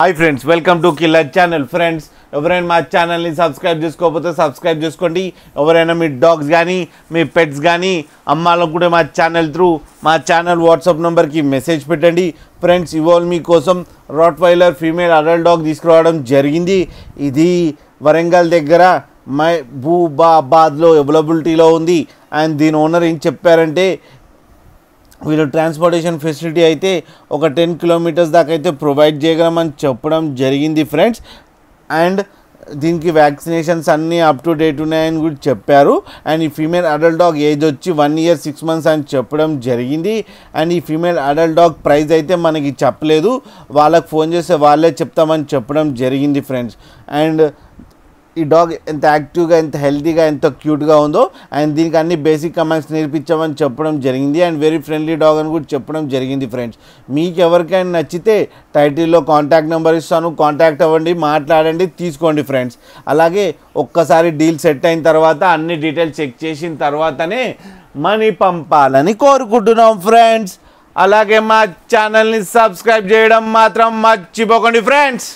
Hi friends, welcome to killer channel. Friends, ఎవరైనా మా ఛానల్ని సబ్స్క్రైబ్ చేసుకోకపోతే సబ్స్క్రైబ్ చేసుకోండి. ఎవరైనా మీ డాగ్స్ కానీ మీ పెట్స్ కానీ అమ్మాలనుకుంటే మా ఛానల్ త్రూ మా ఛానల్ వాట్సాప్ నెంబర్కి మెసేజ్ పెట్టండి. ఫ్రెండ్స్, ఇవాళ మీకోసం రాట్వైలర్ ఫీమేల్ అడల్ట్ డాగ్ తీసుకురావడం జరిగింది. ఇది వరంగల్ దగ్గర మహబూబాబాద్లో అవైలబిలిటీలో ఉంది. అండ్ దీని ఓనర్ ఏం చెప్పారంటే, వీళ్ళు ట్రాన్స్పోర్టేషన్ ఫెసిలిటీ అయితే ఒక 10 కిలోమీటర్స్ దాకా అయితే ప్రొవైడ్ చేయగలమని చెప్పడం జరిగింది ఫ్రెండ్స్. అండ్ దీనికి వ్యాక్సినేషన్స్ అన్నీ అప్ టు డేట్ ఉన్నాయని కూడా చెప్పారు. అండ్ ఈ ఫీమేల్ అడల్ట్ డాగ్ ఏజ్ వచ్చి 1 year 6 months అని చెప్పడం జరిగింది. అండ్ ఈ ఫీమేల్ అడల్ట్ డాగ్ ప్రైస్ అయితే మనకి చెప్పలేదు, వాళ్ళకి ఫోన్ చేస్తే వాళ్ళే చెప్తామని చెప్పడం జరిగింది ఫ్రెండ్స్. అండ్ ఈ డాగ్ ఎంత యాక్టివ్గా, ఎంత హెల్తీగా, ఎంత క్యూట్గా ఉందో, అండ్ దీనికి అన్ని బేసిక్ కమాండ్స్ నేర్పించామని చెప్పడం జరిగింది. అండ్ వెరీ ఫ్రెండ్లీ డాగ్ అని కూడా చెప్పడం జరిగింది ఫ్రెండ్స్. మీకు ఎవరికైనా నచ్చితే టైటిల్లో కాంటాక్ట్ నెంబర్ ఇస్తాను, కాంటాక్ట్ అవ్వండి, మాట్లాడండి, తీసుకోండి ఫ్రెండ్స్. అలాగే ఒక్కసారి డీల్ సెట్ అయిన తర్వాత అన్ని డీటెయిల్స్ చెక్ చేసిన తర్వాతనే మనీ పంపాలని కోరుకుంటున్నాం ఫ్రెండ్స్. అలాగే మా ఛానల్ని సబ్స్క్రైబ్ చేయడం మాత్రం మర్చిపోకండి ఫ్రెండ్స్.